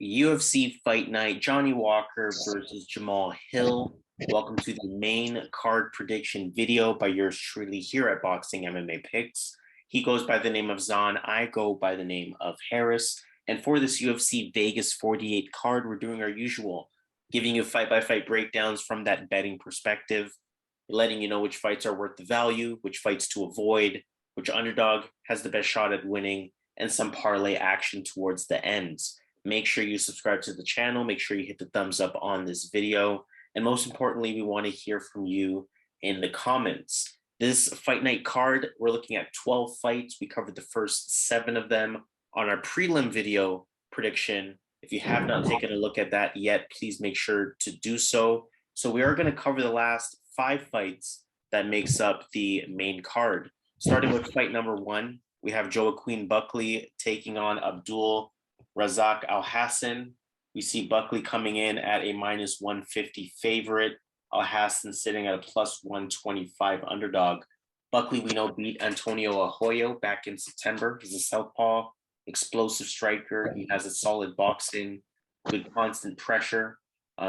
UFC Fight Night, Johnny Walker versus Jamahal Hill. Welcome to the main card prediction video by yours truly here at Boxingmmapicks. He goes by the name of Zan. I go by the name of Harris. And for this UFC Vegas 48 card, we're doing our usual, giving you fight-by-fight breakdowns from that betting perspective, letting you know which fights are worth the value, which fights to avoid, which underdog has the best shot at winning, and some parlay action towards the ends. Make sure you subscribe to the channel. Make sure you hit the thumbs up on this video. And most importantly, we want to hear from you in the comments. This fight night card, we're looking at 12 fights. We covered the first 7 of them on our prelim video prediction. If you have not taken a look at that yet, please make sure to do so. So we are going to cover the last 5 fights that makes up the main card. Starting with fight number 1, we have Joaquin Buckley taking on Abdul. Razak Alhassan. We see Buckley coming in at a minus 150 favorite. Alhassan sitting at a plus 125 underdog. Buckley, we know, beat Antonio Arroyo back in September. He's a southpaw, explosive striker. He has a solid boxing, good constant pressure,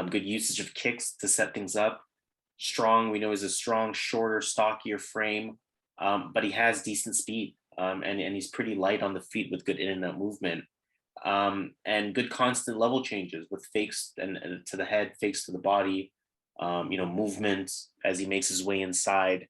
good usage of kicks to set things up. Strong, we know, is a strong, shorter, stockier frame, but he has decent speed, and he's pretty light on the feet with good in and out movement. And good constant level changes with fakes and to the head, fakes to the body, movement as he makes his way inside.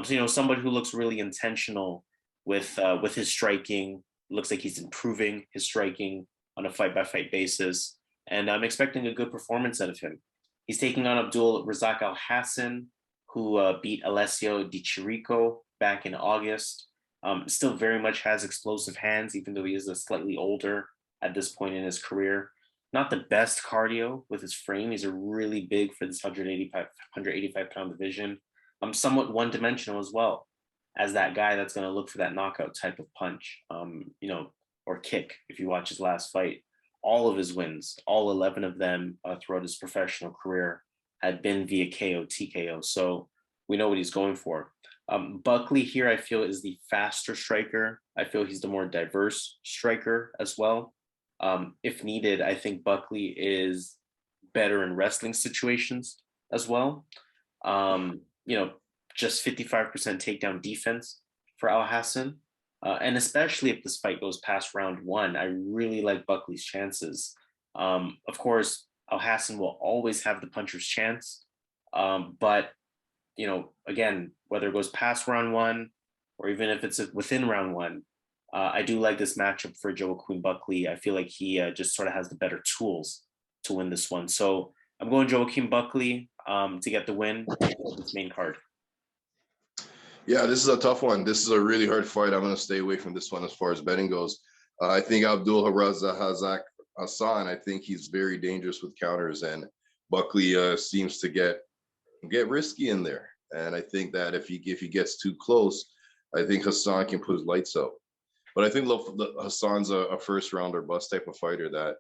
So, somebody who looks really intentional with his striking. Looks like he's improving his striking on a fight-by-fight basis. And I'm expecting a good performance out of him. He's taking on Abdul Razak Alhassan, who beat Alessio Di Chirico back in August. Still very much has explosive hands, even though he is a slightly older at this point in his career. Not the best cardio with his frame. He's a really big for this 185 pound division. Somewhat one-dimensional as well as that guy that's going to look for that knockout type of punch, or kick. If you watch his last fight, all of his wins, all 11 of them throughout his professional career had been via KO, TKO. So we know what he's going for. Buckley here, I feel, is the faster striker. I feel he's the more diverse striker as well. If needed, I think Buckley is better in wrestling situations as well. Just 55% takedown defense for Alhassan. And especially if this fight goes past round 1, I really like Buckley's chances. Of course, Alhassan will always have the puncher's chance. But, again, whether it goes past round 1 or even if it's within round 1, I do like this matchup for Joaquin Buckley. I feel like he just sort of has the better tools to win this one. So I'm going Joaquin Buckley to get the win for this main card. Yeah, this is a tough one. This is a really hard fight. I'm going to stay away from this one as far as betting goes. I think Abdul Razak Hassan, I think he's very dangerous with counters, and Buckley seems to get risky in there. And I think that if he gets too close, I think Hassan can put his lights out. But I think Hassan's a first round or bust type of fighter that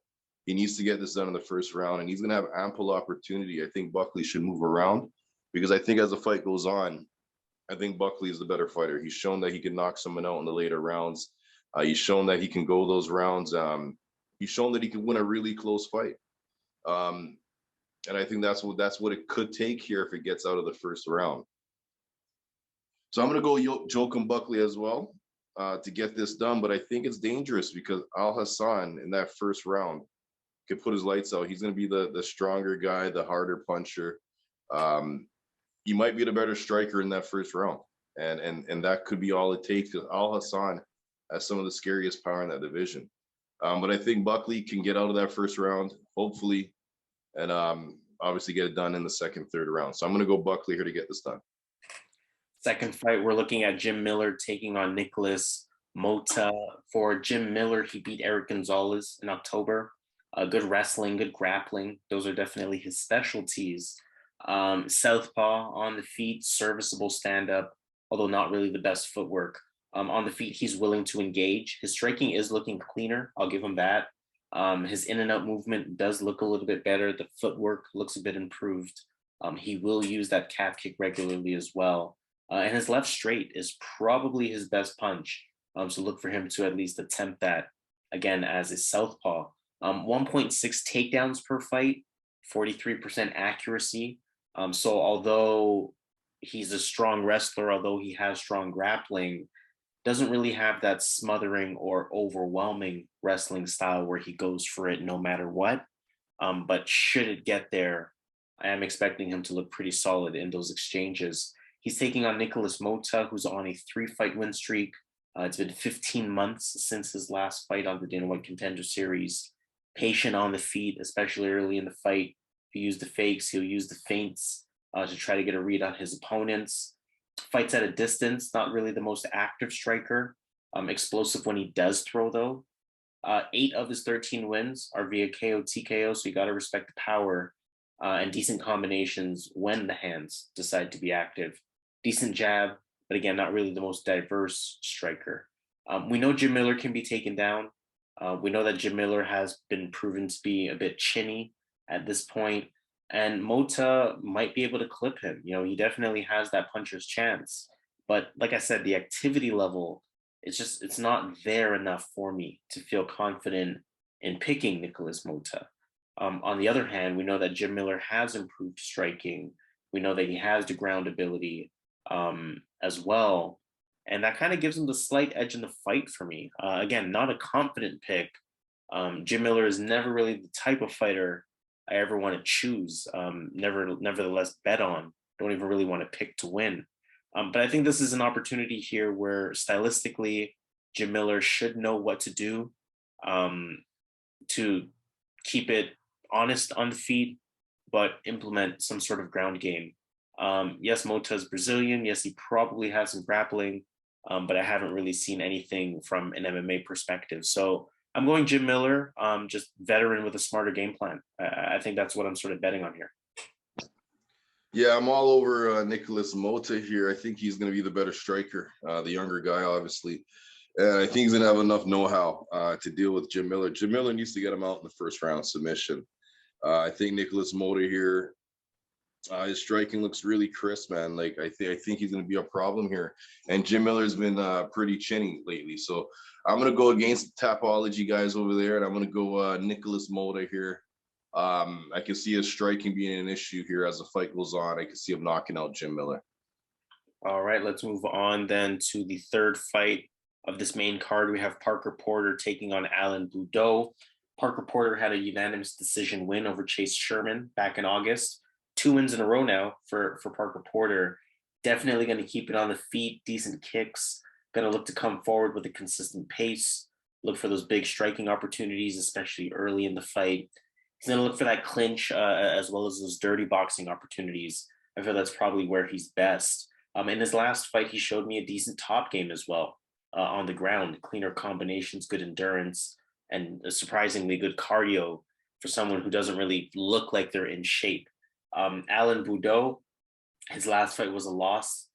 he needs to get this done in the first round, and he's going to have ample opportunity. I think Buckley should move around because I think as the fight goes on, I think Buckley is the better fighter. He's shown that he can knock someone out in the later rounds. He's shown that he can go those rounds. He's shown that he can win a really close fight. And I think that's what it could take here if it gets out of the first round. So I'm going to go Joaquin Buckley as well to get this done. But I think it's dangerous because Alhassan in that first round could put his lights out. He's going to be the stronger guy, the harder puncher. He might be the better striker in that first round. And that could be all it takes because Alhassan has some of the scariest power in that division. But I think Buckley can get out of that first round, hopefully, and obviously get it done in the second, third round. So I'm going to go Buckley here to get this done. Second fight, we're looking at Jim Miller taking on Nikolas. Motta. For Jim Miller, he beat Eric Gonzalez in October. Good wrestling, good grappling. Those are definitely his specialties. Southpaw on the feet, serviceable stand-up, although not really the best footwork. On the feet, he's willing to engage. His striking is looking cleaner. I'll give him that. His in and out movement does look a little bit better. The footwork looks a bit improved. He will use that calf kick regularly as well. And his left straight is probably his best punch. So look for him to at least attempt that again as a southpaw. 1.6 takedowns per fight, 43% accuracy. So although he's a strong wrestler, although he has strong grappling, doesn't really have that smothering or overwhelming wrestling style where he goes for it no matter what. But should it get there, I am expecting him to look pretty solid in those exchanges. He's taking on Nikolas Motta, who's on a 3-fight win streak. It's been 15 months since his last fight on the Dana White Contender Series. Patient on the feet, especially early in the fight. He'll use the fakes, he'll use the feints to try to get a read on his opponents. Fights at a distance, not really the most active striker. Explosive when he does throw, though. 8 of his 13 wins are via KO, TKO, so you got to respect the power and decent combinations when the hands decide to be active. Decent jab, but again, not really the most diverse striker. We know Jim Miller can be taken down. We know that Jim Miller has been proven to be a bit chinny at this point, and Motta might be able to clip him. You know, he definitely has that puncher's chance. But like I said, the activity level, it's not there enough for me to feel confident in picking Nikolas Motta. On the other hand, we know that Jim Miller has improved striking. We know that he has the ground ability as well. And that kind of gives him the slight edge in the fight for me. Again, not a confident pick. Jim Miller is never really the type of fighter I ever want to choose. Nevertheless, bet on. Don't even really want to pick to win. But I think this is an opportunity here where stylistically, Jim Miller should know what to do to keep it honest on the feet, but implement some sort of ground game. Yes, Motta is Brazilian. Yes, he probably has some grappling, but I haven't really seen anything from an MMA perspective. So I'm going Jim Miller, just veteran with a smarter game plan. I think that's what I'm sort of betting on here. Yeah, I'm all over Nikolas Motta here. I think he's going to be the better striker, the younger guy, obviously. And I think he's going to have enough know-how to deal with Jim Miller. Jim Miller needs to get him out in the first round submission. I think Nikolas Motta here, his striking looks really crisp, man. Like I think he's going to be a problem here. And Jim Miller's been pretty chinny lately. So I'm going to go against the Tapology guys over there, and I'm going to go Nikolas Motta here. I can see his striking being an issue here as the fight goes on. I can see him knocking out Jim Miller. All right, let's move on then to the third fight of this main card. We have Parker Porter taking on Alan Baudot. Parker Porter had a unanimous decision win over Chase Sherman back in August. 2 wins in a row now for Parker Porter. Definitely going to keep it on the feet, decent kicks. Going to look to come forward with a consistent pace. Look for those big striking opportunities, especially early in the fight. He's going to look for that clinch as well as those dirty boxing opportunities. I feel that's probably where he's best. In his last fight, he showed me a decent top game as well on the ground. Cleaner combinations, good endurance, and a surprisingly good cardio for someone who doesn't really look like they're in shape. Alan Baudot, his last fight was a loss,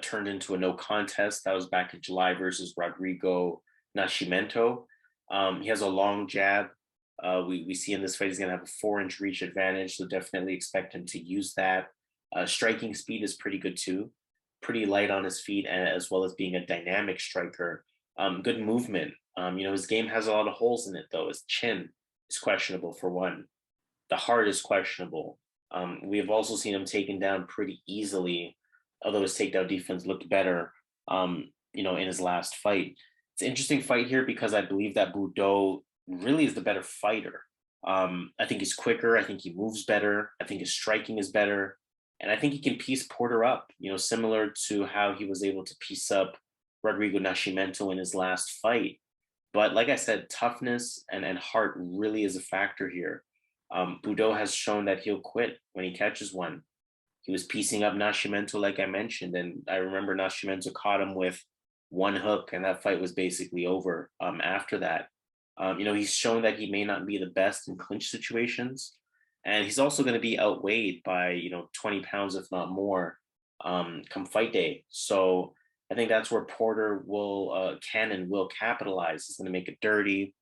turned into a no contest. That was back in July versus Rodrigo Nascimento. He has a long jab. We see in this fight he's going to have a 4-inch reach advantage, so definitely expect him to use that. Striking speed is pretty good too. Pretty light on his feet, and as well as being a dynamic striker. Good movement. His game has a lot of holes in it, though. His chin is questionable for one. The heart is questionable. We have also seen him taken down pretty easily, although his takedown defense looked better, in his last fight. It's an interesting fight here because I believe that Baudot really is the better fighter. I think he's quicker. I think he moves better. I think his striking is better. And I think he can piece Porter up, similar to how he was able to piece up Rodrigo Nascimento in his last fight. But like I said, toughness and heart really is a factor here. Baudot has shown that he'll quit when he catches one. He was piecing up Nascimento, like I mentioned, and I remember Nascimento caught him with one hook, and that fight was basically over after that. He's shown that he may not be the best in clinch situations, and he's also going to be outweighed by 20 pounds, if not more, come fight day. So I think that's where Porter can and will capitalize. He's going to make a dirty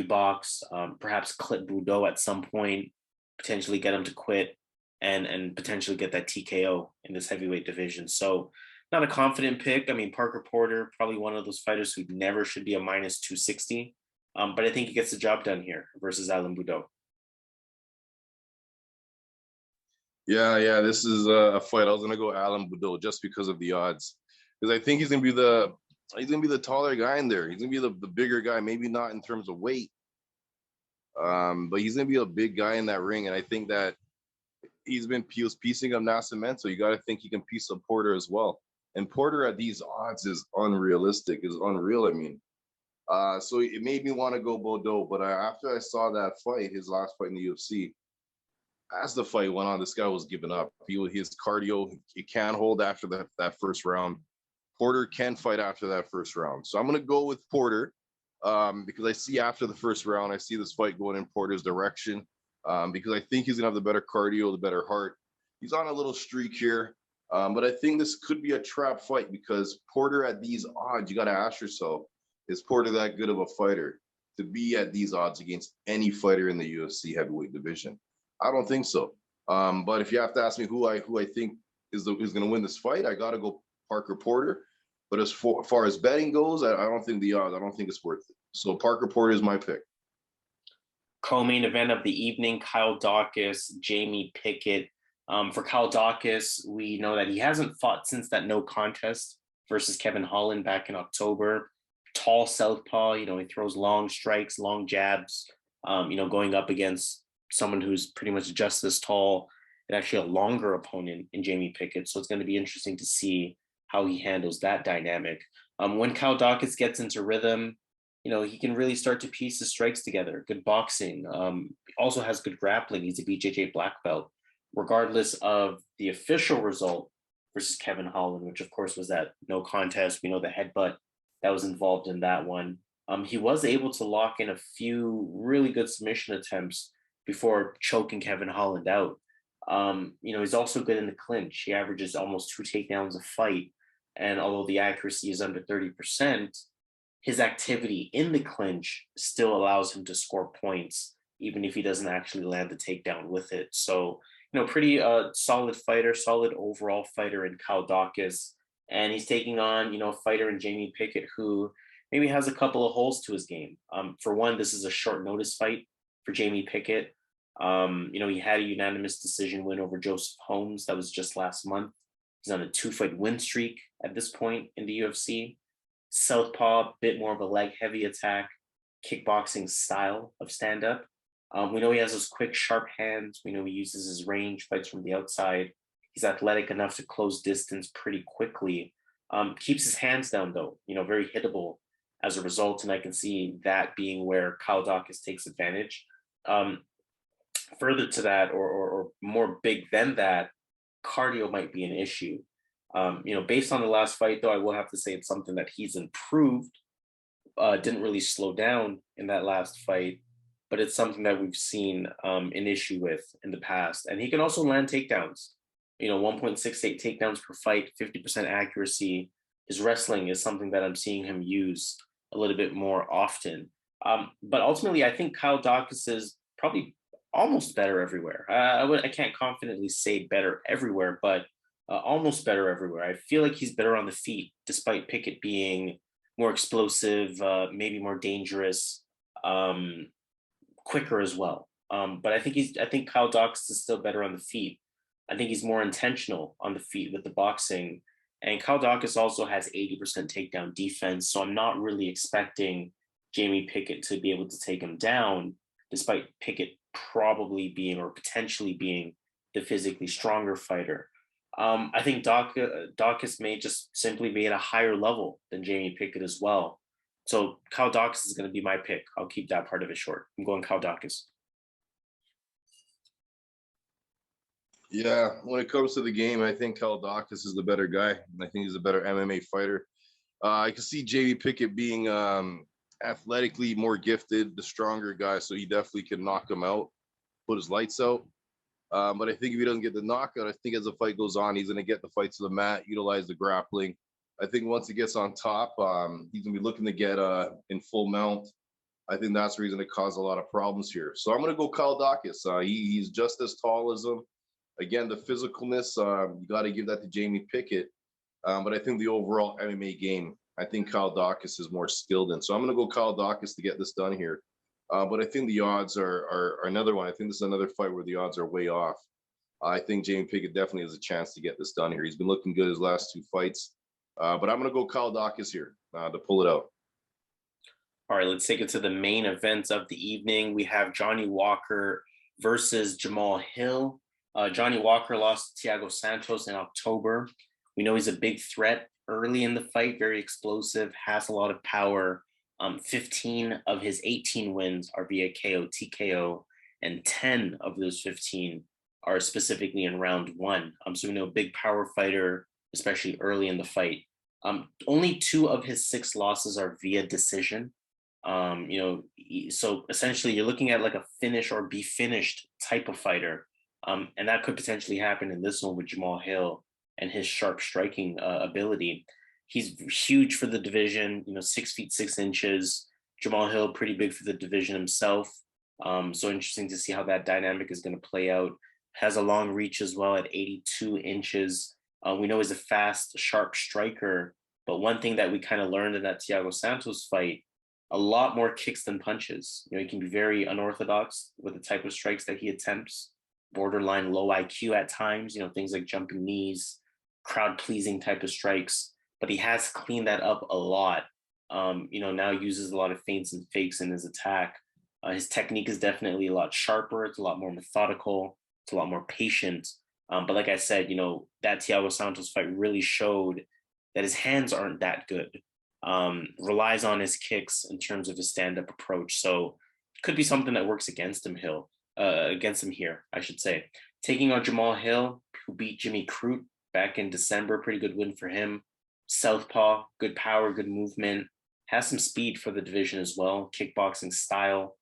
box, perhaps clip Baudot at some point, potentially get him to quit, and potentially get that TKO in this heavyweight division. So not a confident pick. I mean, Parker Porter, probably one of those fighters who never should be a minus 260. But I think he gets the job done here versus Alan Baudot. Yeah. This is a fight. I was gonna go Alan Baudot just because of the odds, because I think he's gonna be the taller guy in there. He's gonna be the bigger guy. Maybe not in terms of weight, but he's gonna be a big guy in that ring. And I think that he was piecing up Nascimento. You got to think he can piece up Porter as well. And Porter at these odds is unrealistic. Is unreal. I mean, so it made me want to go Baudot. But after I saw that fight, his last fight in the UFC, as the fight went on, this guy was giving up. His cardio, he can't hold after that first round. Porter can fight after that first round. So I'm going to go with Porter because I see after the first round, I see this fight going in Porter's direction because I think he's going to have the better cardio, the better heart. He's on a little streak here. But I think this could be a trap fight because Porter at these odds, you got to ask yourself, is Porter that good of a fighter to be at these odds against any fighter in the UFC heavyweight division? I don't think so. But if you have to ask me who I think is going to win this fight, I got to go Parker Porter. But as far as betting goes, I don't think the odds. I don't think it's worth it. So Parker Porter is my pick. Co-main event of the evening: Kyle Daukaus, Jamie Pickett. For Kyle Daukaus, we know that he hasn't fought since that no contest versus Kevin Holland back in October. Tall southpaw, he throws long strikes, long jabs. Going up against someone who's pretty much just as tall and actually a longer opponent in Jamie Pickett. So it's going to be interesting to see how he handles that dynamic. When Kyle Daukaus gets into rhythm, he can really start to piece his strikes together. Good boxing. Also has good grappling. He's a BJJ black belt. Regardless of the official result versus Kevin Holland, which of course was that no contest. We know the headbutt that was involved in that one. He was able to lock in a few really good submission attempts before choking Kevin Holland out. He's also good in the clinch. He averages almost 2 takedowns a fight. And although the accuracy is under 30%, his activity in the clinch still allows him to score points, even if he doesn't actually land the takedown with it. So, pretty solid fighter, solid overall fighter in Kyle Daukaus. And he's taking on, a fighter in Jamie Pickett who maybe has a couple of holes to his game. For one, this is a short notice fight for Jamie Pickett. He had a unanimous decision win over Joseph Holmes. That was just last month. He's on a 2-fight win streak at this point in the UFC. Southpaw, bit more of a leg-heavy attack, kickboxing style of stand-up. We know he has those quick, sharp hands. We know he uses his range, fights from the outside. He's athletic enough to close distance pretty quickly. Keeps his hands down, though, very hittable as a result. And I can see that being where Kyle Daukaus takes advantage. Further to that, or more big than that, cardio might be an issue. Based on the last fight, though, I will have to say it's something that he's improved. Didn't really slow down in that last fight, but it's something that we've seen an issue with in the past. And he can also land takedowns. 1.68 takedowns per fight, 50% accuracy. His wrestling is something that I'm seeing him use a little bit more often. But ultimately, I think Kyle Daukaus is probably almost better everywhere. I can't confidently say better everywhere, but almost better everywhere. I feel like he's better on the feet, despite Pickett being more explosive, maybe more dangerous, quicker as well. But I think Kyle Daukaus is still better on the feet. I think he's more intentional on the feet with the boxing. And Kyle Daukaus also has 80% takedown defense. So I'm not really expecting Jamie Pickett to be able to take him down, despite Pickett probably being or potentially being the physically stronger fighter. I think Daukaus may just simply be at a higher level than Jamie Pickett as well. So Kyle Daukaus is going to be my pick. I'll keep that part of it short. I'm going Kyle Daukaus. Yeah, when it comes to the game, I think Kyle Daukaus is the better guy. I think he's a better MMA fighter. I can see Jamie Pickett being athletically more gifted, the stronger guy, so he definitely can knock him out, put his lights out. But I think if he doesn't get the knockout, I think as the fight goes on, he's going to get the fight to the mat, utilize the grappling. I think once he gets on top, he's going to be looking to get in full mount. I think that's the reason it caused a lot of problems here. So I'm going to go Kyle Daukaus. He's just as tall as him. Again, the physicalness, you got to give that to Jamie Pickett. But I think the overall MMA game I think Kyle Daukaus is more skilled in. So I'm going to go Kyle Daukaus to get this done here. But I think the odds are another one. I think this is another fight where the odds are way off. I think Jamie Pickett definitely has a chance to get this done here. He's been looking good his last 2 fights. But I'm going to go Kyle Daukaus here to pull it out. All right, let's take it to the main events of the evening. We have Johnny Walker versus Jamahal Hill. Johnny Walker lost to Thiago Santos in October. We know he's a big threat early in the fight, very explosive, has a lot of power. 15 of his 18 wins are via KO, TKO, and 10 of those 15 are specifically in round 1. So we know big power fighter, especially early in the fight. Only 2 of his 6 losses are via decision. So essentially you're looking at like a finish or be finished type of fighter. And that could potentially happen in this one with Jamahal Hill and his sharp striking ability. He's huge for the division, 6 feet 6 inches. Jamahal Hill, pretty big for the division himself. So interesting to see how that dynamic is going to play out. Has a long reach as well at 82 inches. We know he's a fast, sharp striker. But one thing that we kind of learned in that Thiago Santos fight, a lot more kicks than punches. He can be very unorthodox with the type of strikes that he attempts, borderline low IQ at times, things like jumping knees, crowd pleasing type of strikes, but he has cleaned that up a lot. Now uses a lot of feints and fakes in his attack. His technique is definitely a lot sharper. It's a lot more methodical. It's a lot more patient. But like I said, that Thiago Santos fight really showed that his hands aren't that good. Relies on his kicks in terms of his stand-up approach. So could be something that works against him here, I should say. Taking on Jamahal Hill, who beat Jimmy Crute back in December, pretty good win for him. Southpaw, good power, good movement, has some speed for the division as well, kickboxing style.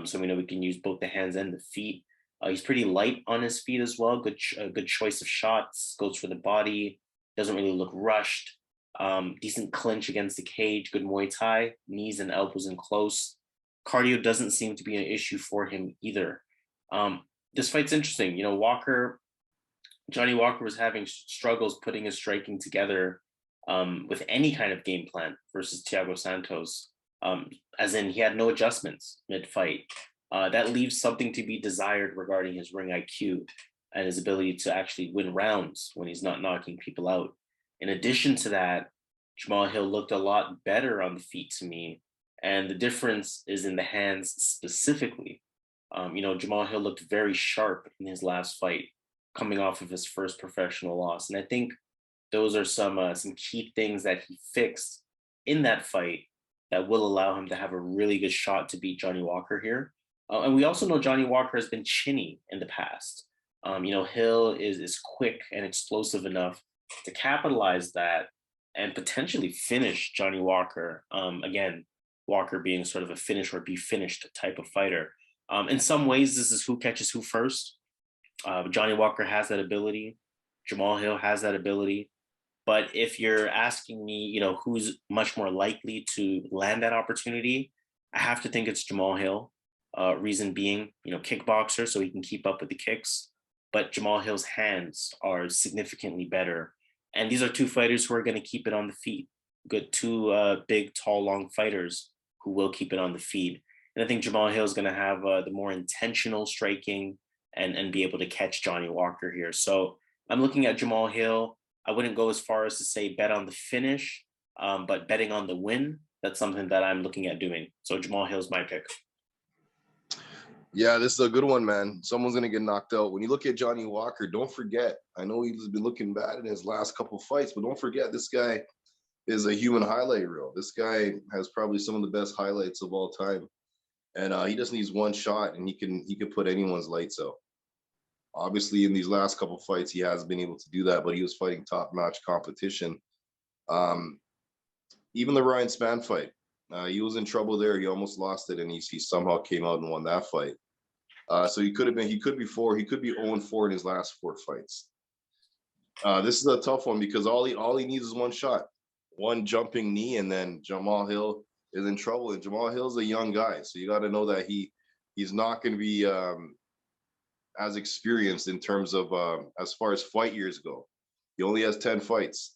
So we know we can use both the hands and the feet. He's pretty light on his feet as well. Good choice of shots, goes for the body, doesn't really look rushed. Decent clinch against the cage, good Muay Thai, knees and elbows in close. Cardio doesn't seem to be an issue for him either. This fight's interesting. Johnny Walker was having struggles putting his striking together with any kind of game plan versus Thiago Santos, as in he had no adjustments mid-fight. That leaves something to be desired regarding his ring IQ and his ability to actually win rounds when he's not knocking people out. In addition to that, Jamahal Hill looked a lot better on the feet to me, and the difference is in the hands specifically. Jamahal Hill looked very sharp in his last fight, coming off of his first professional loss, and I think those are some key things that he fixed in that fight that will allow him to have a really good shot to beat Johnny Walker here. And we also know Johnny Walker has been chinny in the past. Hill is quick and explosive enough to capitalize that and potentially finish Johnny Walker. Again, Walker being sort of a finish or be finished type of fighter. In some ways, this is who catches who first. Johnny Walker has that ability. Jamahal Hill has that ability. But if you're asking me, who's much more likely to land that opportunity, I have to think it's Jamahal Hill. Reason being, kickboxer, so he can keep up with the kicks. But Jamahal Hill's hands are significantly better. And these are 2 fighters who are going to keep it on the feet. Good 2 big, tall, long fighters who will keep it on the feet. And I think Jamahal Hill is going to have the more intentional striking and be able to catch Johnny Walker here. So I'm looking at Jamahal Hill. I wouldn't go as far as to say bet on the finish, but betting on the win, that's something that I'm looking at doing. So Jamahal Hill's my pick. Yeah, this is a good one, man. Someone's going to get knocked out. When you look at Johnny Walker, don't forget, I know he's been looking bad in his last couple fights, but don't forget this guy is a human highlight reel. This guy has probably some of the best highlights of all time. And he just needs one shot and he can put anyone's lights out. Obviously, in these last couple fights, he has been able to do that, but he was fighting top-notch competition. Even the Ryan Spann fight, he was in trouble there. He almost lost it, and he somehow came out and won that fight. So he could be 0-4 in his last 4 fights. This is a tough one because all he needs is one shot, one jumping knee, and then Jamahal Hill is in trouble. And Jamahal Hill's a young guy, so you got to know that he's not going to be as experienced in terms of as far as fight years go. He only has 10 fights.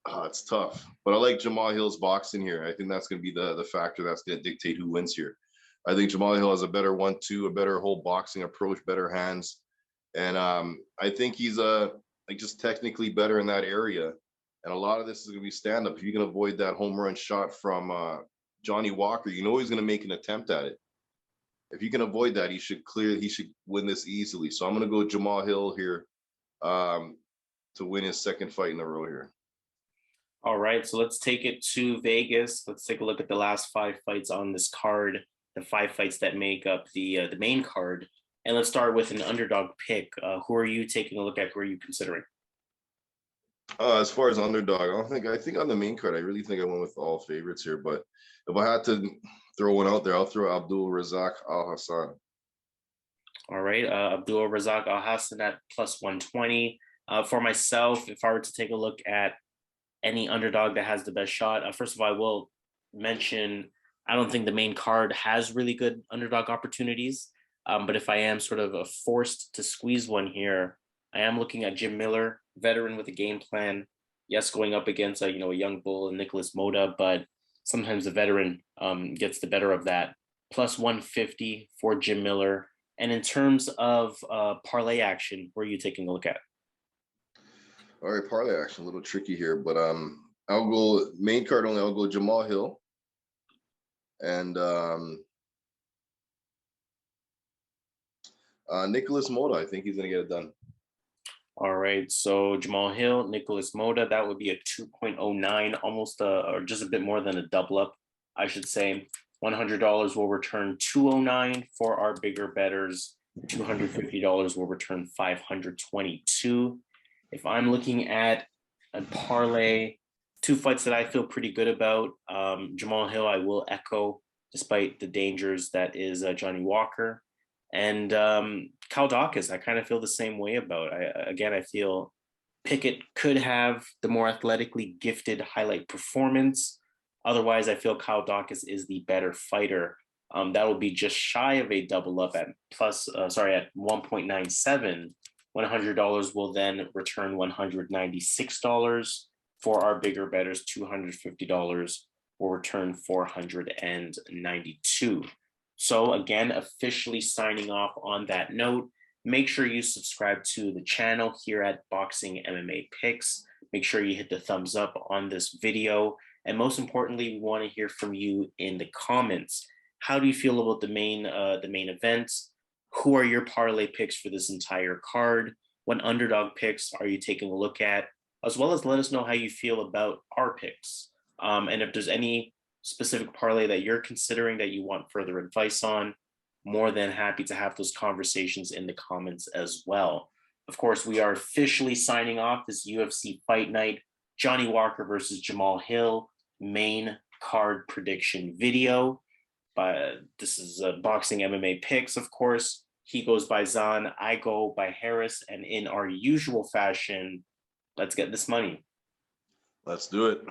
It's tough, but I like Jamahal Hill's boxing here. I think that's going to be the factor that's going to dictate who wins here. I think Jamahal Hill has a better 1-2, a better whole boxing approach, better hands, and I think he's like just technically better in that area. And a lot of this is going to be stand up. If you can avoid that home run shot from Johnny Walker, you know he's going to make an attempt at it. If you can avoid that, he should win this easily. So I'm going to go Jamahal Hill here to win his second fight in a row here. All right, so let's take it to Vegas. Let's take a look at the last 5 fights on this card, the 5 fights that make up the main card. And let's start with an underdog pick. Who are you taking a look at? Who are you considering? As far as underdog, I think on the main card, I really think I went with all favorites here. But if I had to throw one out there, I'll throw Abdul, Razak, Alhassan. All right, Abdul, Razak, Alhassan at plus 120. For myself, if I were to take a look at any underdog that has the best shot, first of all, I will mention I don't think the main card has really good underdog opportunities. But if I am sort of forced to squeeze one here, I am looking at Jim Miller, veteran with a game plan. Yes, going up against a young bull and Nikolas Motta, but sometimes the veteran gets the better of that. Plus 150 for Jim Miller. And in terms of parlay action, where are you taking a look at? All right, parlay action, a little tricky here, but I'll go main card only. I'll go Jamahal Hill and Nikolas Motta. I think he's going to get it done. All right, so Jamahal Hill, Nikolas Motta, that would be a 2.09, almost or just a bit more than a double up, I should say. $100 will return 209 for our bigger bettors. $250 will return 522. If I'm looking at a parlay, 2 fights that I feel pretty good about, Jamahal Hill, I will echo, despite the dangers that is Johnny Walker. And Daukaus, I kind of feel the same way about. I feel Pickett could have the more athletically gifted highlight performance. Otherwise, I feel Daukaus is the better fighter. That will be just shy of a double up at at 1.97. $100 will then return $196 for our bigger bettors. $250 will return $492. So again, officially signing off on that note. Make sure you subscribe to the channel here at Boxing MMA Picks. Make sure you hit the thumbs up on this video. And most importantly, we want to hear from you in the comments. How do you feel about the main event? Who are your parlay picks for this entire card? What underdog picks are you taking a look at? As well as let us know how you feel about our picks. And if there's any specific parlay that you're considering that you want further advice on, more than happy to have those conversations in the comments as well. Of course, we are officially signing off this UFC Fight Night, Johnny Walker versus Jamahal Hill main card prediction video. This is Boxing MMA Picks, of course. He goes by Zan, I go by Harris, and in our usual fashion, let's get this money. Let's do it.